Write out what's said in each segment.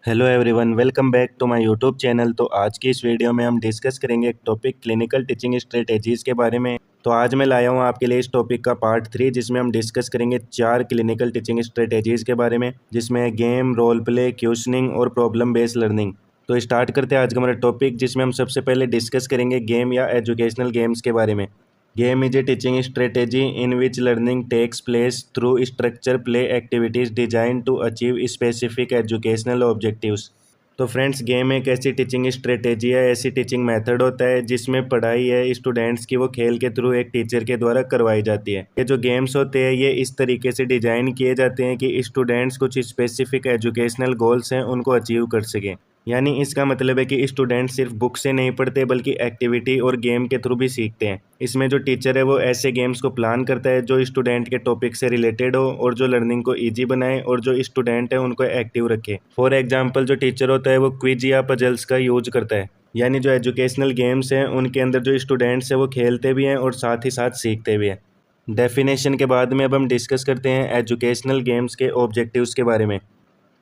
Hello everyone, welcome back to my YouTube channel. तो आज की इस वीडियो में हम डिस्कस करेंगे एक टॉपिक क्लिनिकल टीचिंग स्ट्रेटेजीज़ के बारे में। तो आज मैं लाया हूँ आपके लिए इस टॉपिक का पार्ट 3, जिसमें हम डिस्कस करेंगे 4 क्लिनिकल टीचिंग स्ट्रेटेजीज़ के बारे में, जिसमें गेम, रोल प्ले, क्वेश्चनिंग और प्रॉब्लम बेस्ड लर्निंग। तो स्टार्ट करते हैं आज का हमारा टॉपिक, जिसमें हम सबसे पहले डिस्कस करेंगे गेम या एजुकेशनल गेम्स के बारे में। Game is a teaching strategy in which learning takes place through structured play activities designed to achieve specific educational objectives। तो फ्रेंड्स, गेम एक ऐसी टीचिंग स्ट्रेटेजी है, ऐसी टीचिंग मेथड होता है जिसमें पढ़ाई है स्टूडेंट्स की वो खेल के थ्रू एक टीचर के द्वारा करवाई जाती है। ये जो गेम्स होते हैं ये इस तरीके से डिजाइन किए जाते हैं कि स्टूडेंट्स कुछ स्पेसिफिक एजुकेशनल गोल्स हैं उनको अचीव कर सकें। यानी इसका मतलब है कि स्टूडेंट सिर्फ बुक से नहीं पढ़ते बल्कि एक्टिविटी और गेम के थ्रू भी सीखते हैं। इसमें जो टीचर है वो ऐसे गेम्स को प्लान करता है जो स्टूडेंट के टॉपिक से रिलेटेड हो और जो लर्निंग को इजी बनाए और जो स्टूडेंट है उनको एक्टिव रखे। फॉर एग्जाम्पल, जो टीचर होता है वो क्विज या पजल्स का यूज करता है। यानी जो एजुकेशनल गेम्स हैं उनके अंदर जो स्टूडेंट्स हैं वो खेलते भी हैं और साथ ही साथ सीखते भी हैं। डेफिनेशन के बाद में अब हम डिस्कस करते हैं एजुकेशनल गेम्स के ऑब्जेक्टिव्स के बारे में।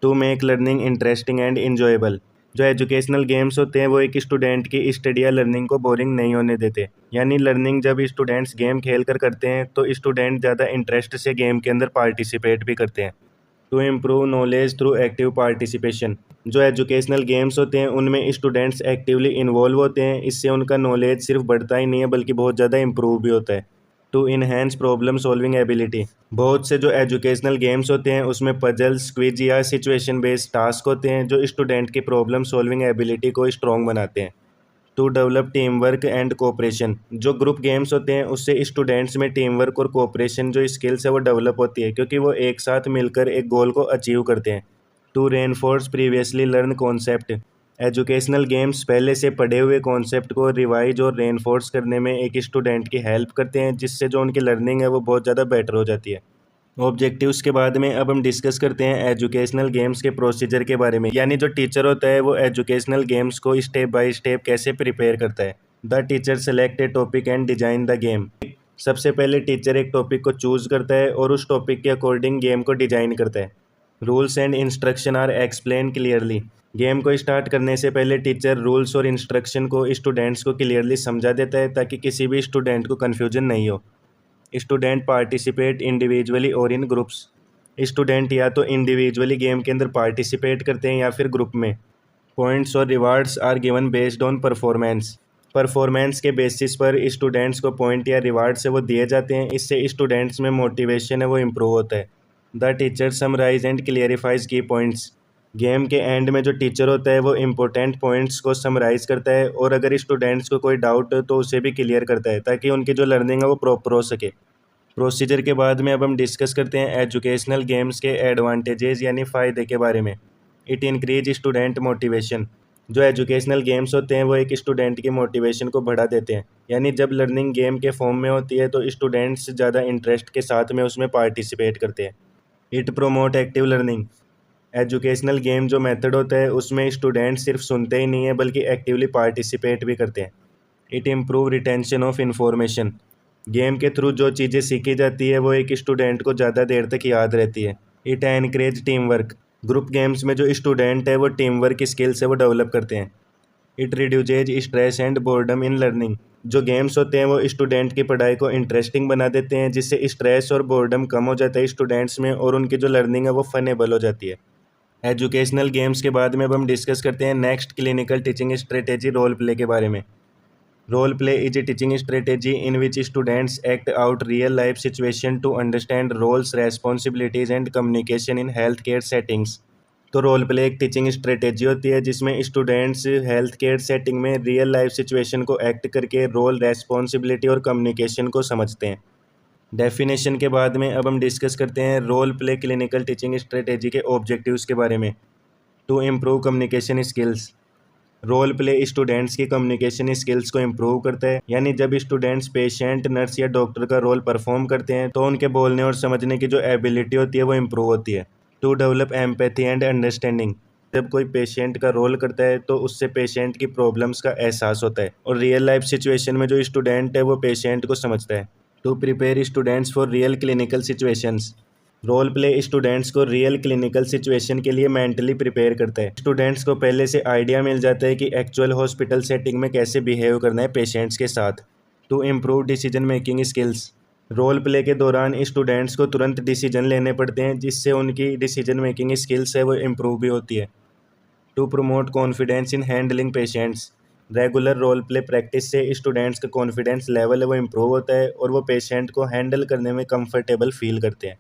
To make learning interesting and enjoyable. जो एजुकेशनल गेम्स होते हैं वो एक स्टूडेंट की स्टडी या लर्निंग को बोरिंग नहीं होने देते। यानी लर्निंग जब स्टूडेंट्स गेम खेल कर करते हैं तो स्टूडेंट ज़्यादा इंटरेस्ट से गेम के अंदर पार्टिसिपेट भी करते हैं। To improve knowledge through active participation. जो एजुकेशनल गेम्स होते हैं उनमें स्टूडेंट्स एक्टिवली इन्वॉल्व होते हैं, इससे उनका नॉलेज सिर्फ बढ़ता ही नहीं है बल्कि बहुत ज़्यादा इम्प्रूव भी होता है। To enhance problem solving ability. बहुत से जो एजुकेशनल गेम्स होते हैं उसमें पजल्स, क्विज या सिचुएशन बेस्ड टास्क होते हैं जो स्टूडेंट की प्रॉब्लम सॉल्विंग एबिलिटी को स्ट्रॉन्ग बनाते हैं। To develop team work and cooperation. जो ग्रुप गेम्स होते हैं उससे स्टूडेंट्स में टीम वर्क और कोऑपरेशन जो स्किल्स है वो डेवलप होती है, क्योंकि वो एक साथ मिलकर एक गोल को अचीव करते हैं। To reinforce previously learn concept. Educational games पहले से पढ़े हुए कॉन्सेप्ट को रिवाइज और रेनफोर्स करने में एक स्टूडेंट की हेल्प करते हैं, जिससे जो उनकी लर्निंग है वो बहुत ज़्यादा बेटर हो जाती है। ऑब्जेक्टिव्स के बाद में अब हम डिस्कस करते हैं एजुकेशनल गेम्स के प्रोसीजर के बारे में। यानी जो टीचर होता है वो एजुकेशनल गेम्स को स्टेप बाय स्टेप कैसे प्रिपेयर करता है। The teacher select A topic and design the game. सबसे पहले टीचर एक टॉपिक को चूज करता है और उस टॉपिक के अकॉर्डिंग गेम को डिजाइन करता है। Rules and instruction are explain clearly. Game को स्टार्ट करने से पहले टीचर रूल्स और इंस्ट्रक्शन को स्टूडेंट्स को क्लियरली समझा देता है ताकि किसी भी स्टूडेंट को कन्फ्यूजन नहीं हो। स्टूडेंट पार्टिसिपेट इंडिविजुअली और इन ग्रुप्स। स्टूडेंट या तो इंडिविजुअली गेम के अंदर पार्टिसिपेट करते हैं या फिर ग्रुप में। पॉइंट्स और rewards are given based on performance. Performance के बेसिस पर स्टूडेंट्स को पॉइंट या रिवार्ड से वो दिए जाते हैं, इससे स्टूडेंट्स में मोटिवेशन है वो इम्प्रूव होता है। द टीचर समराइज एंड क्लियरिफाइज की पॉइंट्स। गेम के एंड में जो टीचर होता है वो इम्पोर्टेंट पॉइंट्स को समराइज करता है और अगर स्टूडेंट्स को कोई डाउट हो तो उसे भी क्लियर करता है ताकि उनकी जो लर्निंग है वो प्रॉपर हो सके। प्रोसीजर के बाद में अब हम डिस्कस करते हैं एजुकेशनल गेम्स के एडवांटेजेस यानी फ़ायदे के बारे में। It increase student motivation. जो एजुकेशनल गेम्स होते हैं वो एक स्टूडेंट की मोटिवेशन को बढ़ा देते हैं। यानी जब लर्निंग गेम के फॉर्म में होती है तो स्टूडेंट्स ज़्यादा इंटरेस्ट के साथ में उसमें पार्टिसिपेट करते हैं। It promote active learning. Educational game जो मेथड होता है उसमें स्टूडेंट सिर्फ सुनते ही नहीं है बल्कि एक्टिवली पार्टिसिपेट भी करते हैं। It improve retention of information. Game के थ्रू जो चीज़ें सीखी जाती है वो एक स्टूडेंट को ज़्यादा देर तक याद रहती है। It encourage team work. Group games में जो स्टूडेंट है वो टीम वर्क स्किल्स है वो डेवलप करते हैं। It reduces stress and boredom in learning. जो गेम्स होते हैं वो स्टूडेंट की पढ़ाई को इंटरेस्टिंग बना देते हैं, जिससे स्ट्रेस और बोर्डम कम हो जाता है स्टूडेंट्स में और उनकी जो लर्निंग है वो फनेबल हो जाती है। एजुकेशनल गेम्स के बाद में अब हम डिस्कस करते हैं next clinical teaching strategy role play के बारे में। Role play is a teaching strategy in which students act out real life situation to understand roles, responsibilities and communication in health care settings. तो role play एक teaching strategy होती है जिसमें students health care setting में real life situation को act करके role, responsibility और communication को समझते हैं। डेफिनेशन के बाद में अब हम डिस्कस करते हैं role play clinical teaching strategy के ऑब्जेक्टिव्स के बारे में। To improve communication skills. Role play students की कम्युनिकेशन स्किल्स को इम्प्रूव करता है। यानी जब स्टूडेंट्स पेशेंट, नर्स या डॉक्टर का रोल परफॉर्म करते हैं तो उनके बोलने और समझने की जो एबिलिटी होती है वो इम्प्रूव होती है। To develop empathy and understanding. जब कोई पेशेंट का रोल करता है तो उससे पेशेंट की प्रॉब्लम्स का एहसास होता है और रियल लाइफ सिचुएशन में जो स्टूडेंट है वो पेशेंट को समझता है। To prepare students for real clinical situations. Role play students को रियल क्लिनिकल सिचुएशन के लिए मेंटली प्रिपेयर करता है। स्टूडेंट्स को पहले से आइडिया मिल जाता है कि एक्चुअल हॉस्पिटल सेटिंग में कैसे बिहेव करना है पेशेंट्स के साथ। To improve decision making skills, role play के दौरान स्टूडेंट्स को तुरंत डिसीजन लेने पड़ते हैं, जिससे उनकी डिसीजन मेकिंग स्किल्स है वो इम्प्रूव भी होती है। To promote confidence in handling patients, regular role play practice से स्टूडेंट्स का कॉन्फिडेंस लेवल है वो इम्प्रूव होता है और वो पेशेंट को हैंडल करने में कंफर्टेबल फील करते हैं।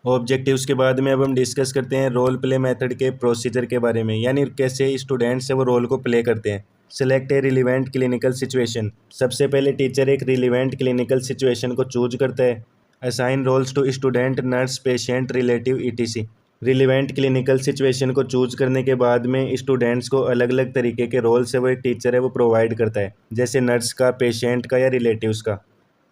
ऑब्जेक्टिव्स के बाद में अब हम डिस्कस करते हैं रोल प्ले मेथड के प्रोसीजर के बारे में, यानी कैसे स्टूडेंट्स है वो रोल को प्ले करते हैं। Select a relevant clinical situation, सबसे पहले टीचर एक रिलीवेंट क्लिनिकल सिचुएशन को चूज करता है। Assign roles to student, nurse, patient, relative, ETC. Relevant clinical situation को चूज करने के बाद में स्टूडेंट्स को अलग अलग तरीके के रोल्स है वो एक टीचर है वो प्रोवाइड करता है, जैसे नर्स का, पेशेंट का या रिलेटिव्स का।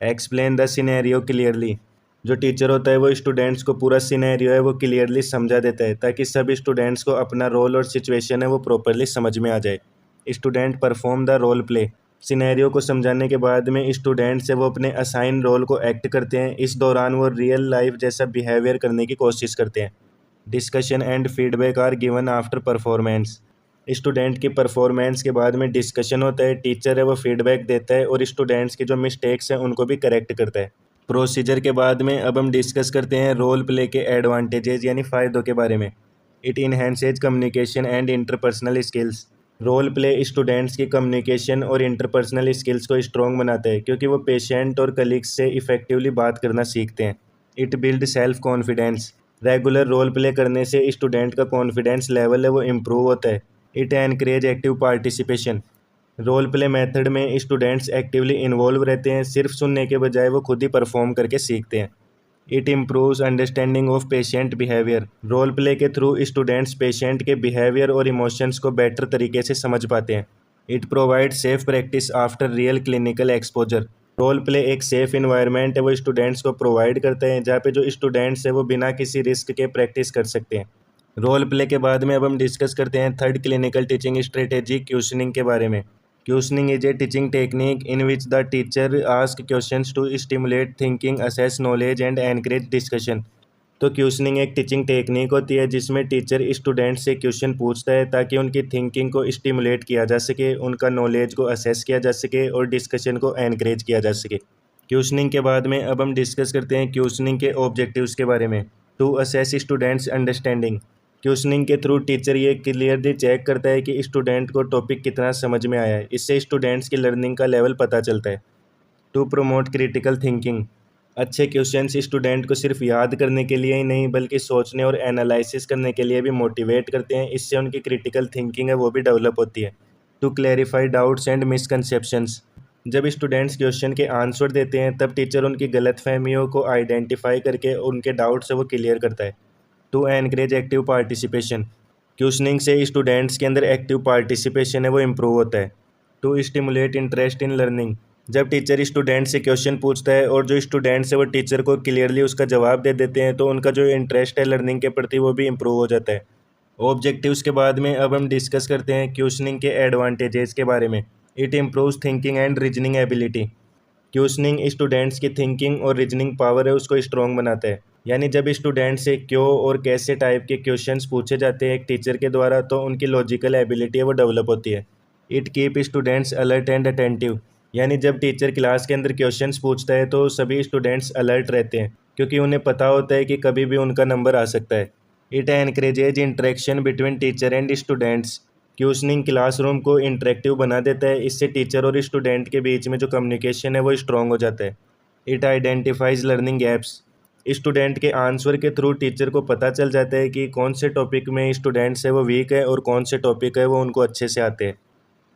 एक्सप्लेन द सिनेरियो क्लियरली, जो टीचर होता है वो स्टूडेंट्स को पूरा सिनेरियो है वो क्लियरली समझा देता है, ताकि सब स्टूडेंट्स को अपना रोल और सिचुएशन है वो प्रॉपरली समझ में आ जाए। Student perform the role play, scenario को समझाने के बाद में स्टूडेंट्स है वो अपने असाइन रोल को एक्ट करते हैं। इस दौरान वो रियल लाइफ जैसा बिहेवियर करने की कोशिश करते हैं। Discussion and feedback are given after performance, student की परफॉर्मेंस के बाद में डिस्कशन होता है, टीचर है वो फीडबैक देता है और स्टूडेंट्स की जो मिस्टेक्स हैं उनको भी करेक्ट करता है। प्रोसीजर के बाद में अब हम डिस्कस करते हैं रोल प्ले के एडवांटेजेस यानी फ़ायदों के बारे में। It enhances communication and interpersonal skills, role play students की कम्युनिकेशन और इंटरपर्सनल स्किल्स को स्ट्रॉन्ग बनाता है, क्योंकि वो पेशेंट और कलीग्स से इफेक्टिवली बात करना सीखते हैं। It build self confidence, regular role play करने से स्टूडेंट का कॉन्फिडेंस लेवल है वो इम्प्रूव होता है। It encourage active participation, role play method में स्टूडेंट्स एक्टिवली इन्वॉल्व रहते हैं, सिर्फ सुनने के बजाय वो खुद ही परफॉर्म करके सीखते हैं। It improves understanding of patient behaviour, role play के थ्रू स्टूडेंट्स पेशेंट के बिहेवियर और इमोशंस को बेटर तरीके से समझ पाते हैं। It provide safe practice after real clinical exposure, role play एक सेफ इन्वायरमेंट है वो स्टूडेंट्स को प्रोवाइड करते हैं, जहाँ पे जो स्टूडेंट्स है वो बिना किसी रिस्क के प्रैक्टिस कर सकते हैं। रोल प्ले के बाद में अब हम डिस्कस करते हैं third clinical teaching strategy, questioning के बारे में। Questioning is a teaching technique in which the teacher asks questions to stimulate thinking, assess knowledge and encourage discussion। तो क्वेश्चनिंग एक टीचिंग टेक्निक होती है जिसमें टीचर स्टूडेंट से क्वेश्चन पूछता है ताकि उनकी थिंकिंग को स्टिमुलेट किया जा सके, उनका नॉलेज को असेस किया जा सके और डिस्कशन को एनकरेज किया जा सके। क्वेश्चनिंग के बाद में अब हम डिस्कस करते हैं क्वेश्चनिंग के ऑब्जेक्टिव्स के बारे में। To assess students understanding, questioning के थ्रू टीचर ये क्लियरली चेक करता है कि स्टूडेंट को टॉपिक कितना समझ में आया है, इससे स्टूडेंट्स की लर्निंग का लेवल पता चलता है। टू प्रमोट क्रिटिकल थिंकिंग, अच्छे क्वेश्चंस स्टूडेंट को सिर्फ याद करने के लिए ही नहीं बल्कि सोचने और एनालिसिस करने के लिए भी मोटिवेट करते हैं, इससे उनकी क्रिटिकल थिंकिंग है वो भी डेवलप होती है। To clarify doubts and misconceptions, जब स्टूडेंट्स क्वेश्चन के आंसर देते हैं तब टीचर उनकी गलतफहमियों को आइडेंटिफाई करके उनके डाउट्स है वो क्लियर करता है। To encourage active participation, questioning से स्टूडेंट्स के अंदर एक्टिव पार्टिसिपेशन है वो इम्प्रूव होता है। To stimulate interest in learning, जब टीचर स्टूडेंट से क्वेश्चन पूछता है और जो स्टूडेंट्स है वो टीचर को क्लियरली उसका जवाब दे देते हैं तो उनका जो इंटरेस्ट है लर्निंग के प्रति वो भी इम्प्रूव हो जाता है। ऑब्जेक्टिव्स के बाद में अब हम डिस्कस करते हैं क्वेश्चनिंग के एडवांटेजेस के बारे में। It improves thinking and reasoning ability, questioning students की थिंकिंग और रीजनिंग पावर है उसको स्ट्रॉन्ग बनाता है, यानी जब स्टूडेंट से क्यों और कैसे टाइप के क्वेश्चंस पूछे जाते हैं एक टीचर के द्वारा तो उनकी लॉजिकल एबिलिटी है वो डेवलप होती है। It keep students alert and attentive, यानी जब टीचर क्लास के अंदर क्वेश्चंस पूछता है तो सभी स्टूडेंट्स अलर्ट रहते हैं, क्योंकि उन्हें पता होता है कि कभी भी उनका नंबर आ सकता है। It encourages interaction between teacher and students, questioning classroom को इंटरेक्टिव बना देता है, इससे टीचर और स्टूडेंट के बीच में जो कम्युनिकेशन है वो स्ट्रॉन्ग हो जाता है। It identifies learning gaps, student के आंसर के थ्रू टीचर को पता चल जाता है कि कौन से टॉपिक में स्टूडेंट्स है वो वीक है और कौन से टॉपिक है वो उनको अच्छे से आते हैं।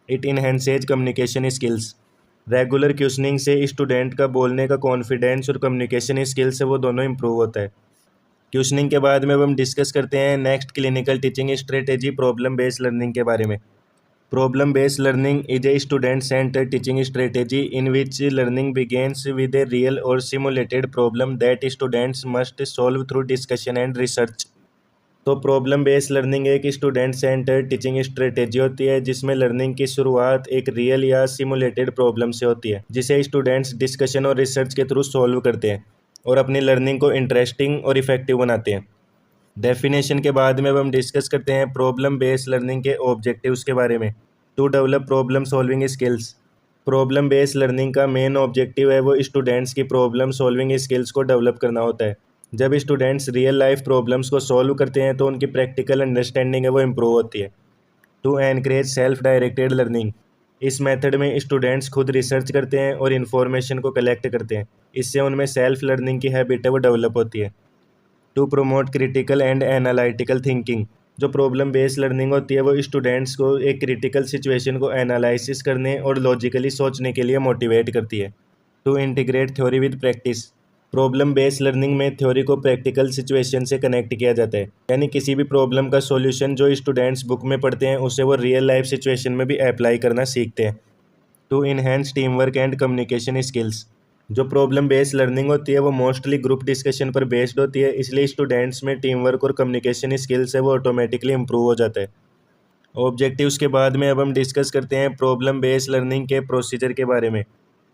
It enhances communication skills, regular questioning से स्टूडेंट का बोलने का कॉन्फिडेंस और कम्युनिकेशन स्किल्स है वो दोनों इम्प्रूव होता है। क्वेश्चनिंग के बाद में अब हम डिस्कस करते हैं next clinical teaching strategy, problem based learning के बारे में। Problem based learning is a student centered teaching strategy in which learning begins with a real or simulated problem that students must solve through discussion and research। तो problem based learning एक student centred teaching strategy होती है जिसमें learning की शुरुआत एक real या simulated problem से होती है, जिसे स्टूडेंट्स डिस्कशन और रिसर्च के थ्रू सॉल्व करते हैं। और अपनी लर्निंग को इंटरेस्टिंग और इफेक्टिव बनाते हैं। डेफिनेशन के बाद में अब हम डिस्कस करते हैं प्रॉब्लम बेस्ड लर्निंग के ऑब्जेक्टिव्स के बारे में। To develop problem solving skills. Problem based learning का मेन ऑब्जेक्टिव है वो स्टूडेंट्स की प्रॉब्लम सॉल्विंग स्किल्स को डेवलप करना होता है। जब स्टूडेंट्स रियल लाइफ प्रॉब्लम्स को सॉल्व करते हैं तो उनकी प्रैक्टिकल अंडरस्टैंडिंग है वो इम्प्रूव होती है। To encourage self directed learning. इस मेथड में स्टूडेंट्स खुद रिसर्च करते हैं और इन्फॉर्मेशन को कलेक्ट करते हैं। इससे उनमें सेल्फ लर्निंग की हैबिट है वो डेवलप होती है। To promote critical and analytical thinking. जो प्रॉब्लम बेस्ड लर्निंग होती है वो स्टूडेंट्स को एक क्रिटिकल सिचुएशन को एनालिसिस करने और लॉजिकली सोचने के लिए मोटिवेट करती है। To integrate theory with practice. Problem based learning में थ्योरी को प्रैक्टिकल सिचुएशन से कनेक्ट किया जाता है, यानी किसी भी प्रॉब्लम का सॉल्यूशन जो स्टूडेंट्स बुक में पढ़ते हैं उसे वो रियल लाइफ सिचुएशन में भी अप्लाई करना सीखते हैं। To enhance team work and communication skills. जो प्रॉब्लम बेस्ड लर्निंग होती है वो मोस्टली ग्रुप डिस्कशन पर बेस्ड होती है, इसलिए स्टूडेंट्स में टीम वर्क और कम्युनिकेशन स्किल्स है वो ऑटोमेटिकली इंप्रूव हो जाता है। ऑब्जेक्टिव्स के बाद में अब हम डिस्कस करते हैं प्रॉब्लम बेस्ड लर्निंग के प्रोसीजर के बारे में।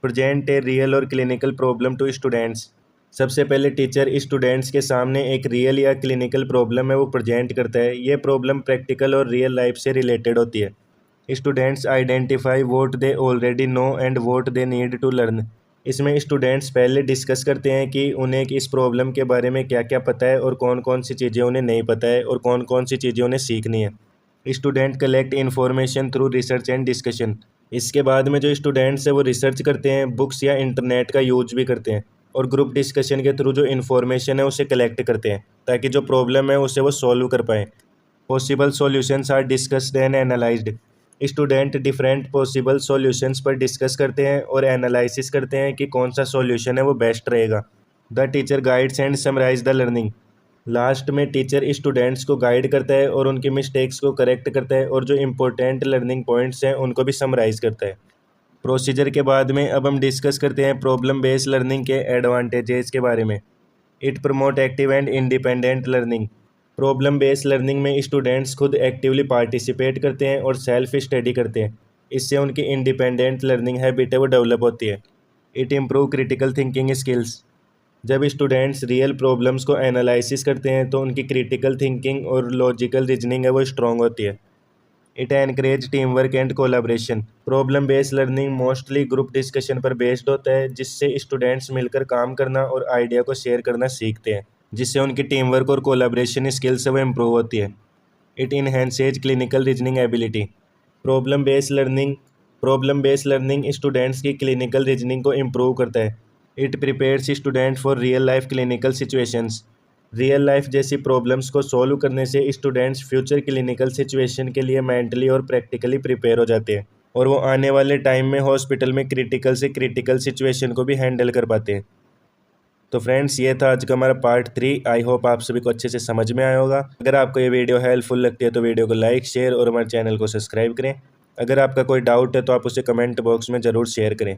प्रेजेंट ए रियल और क्लिनिकल प्रॉब्लम टू स्टूडेंट्स। सबसे पहले टीचर स्टूडेंट्स के सामने एक रियल या क्लिनिकल प्रॉब्लम है वो प्रेजेंट करता है। ये प्रॉब्लम प्रैक्टिकल और रियल लाइफ से रिलेटेड होती है। Students identify what they already know and what they need to learn. इसमें स्टूडेंट्स पहले डिस्कस करते हैं कि उन्हें इस प्रॉब्लम के बारे में क्या क्या पता है और कौन कौन सी चीज़ें उन्हें नहीं पता है और कौन कौन सी चीज़ें उन्हें सीखनी है। Student collect information through research and discussion. इसके बाद में जो स्टूडेंट्स है वो रिसर्च करते हैं, बुक्स या इंटरनेट का यूज भी करते हैं और ग्रुप डिस्कशन के थ्रू जो इन्फॉर्मेशन है उसे कलेक्ट करते हैं ताकि जो प्रॉब्लम है उसे वो सॉल्व कर पाएँ। Possible solutions are discussed and analysed. Student different possible solutions पर डिस्कस करते हैं और एनालिसिस करते हैं कि कौन सा सॉल्यूशन है वो बेस्ट रहेगा। The teacher guides and summarize the learning. Last में टीचर स्टूडेंट्स को गाइड करता है और उनकी मिस्टेक्स को करेक्ट करता है और जो इम्पोर्टेंट लर्निंग पॉइंट्स हैं उनको भी समराइज करता है। प्रोसीजर के बाद में अब हम डिस्कस करते हैं प्रॉब्लम बेस्ड लर्निंग के एडवांटेजेस के बारे में। It promote active and independent learning. Problem based learning में स्टूडेंट्स खुद एक्टिवली पार्टिसिपेट करते हैं और सेल्फ स्टडी करते हैं। इससे उनकी इंडिपेंडेंट लर्निंग हैबिट है वो डेवलप होती है। It improve critical thinking skills. जब स्टूडेंट्स रियल प्रॉब्लम्स को एनालिसिस करते हैं तो उनकी क्रिटिकल थिंकिंग और लॉजिकल रीजनिंग है वो स्ट्रॉन्ग होती है। It encourage team work and collaboration. Problem based learning mostly group discussion पर बेस्ड होता है, जिससे स्टूडेंट्स मिलकर काम करना और आइडिया को शेयर करना सीखते हैं, जिससे उनकी टीम वर्क और कोलाब्रेशन स्किल्स वो इम्प्रूव होती है। It enhances clinical reasoning ability. Problem based learning problem based learning students की क्लिनिकल रीजनिंग को इम्प्रूव करता है। It prepares student for real life clinical situations. Real life जैसी प्रॉब्लम्स को सॉल्व करने से स्टूडेंट्स फ्यूचर क्लिनिकल सिचुएशन के लिए मेंटली और प्रैक्टिकली प्रिपेयर हो जाते हैं और वो आने वाले टाइम में हॉस्पिटल में क्रिटिकल से क्रिटिकल सिचुएशन को भी हैंडल कर पाते हैं। तो फ्रेंड्स, ये था आज का हमारा पार्ट 3। आई होप आप सभी को अच्छे से समझ में आया होगा। अगर आपको ये वीडियो हेल्पफुल लगती है तो वीडियो को लाइक, शेयर और हमारे चैनल को सब्सक्राइब करें। अगर आपका कोई डाउट है तो आप उसे कमेंट बॉक्स में ज़रूर शेयर करें।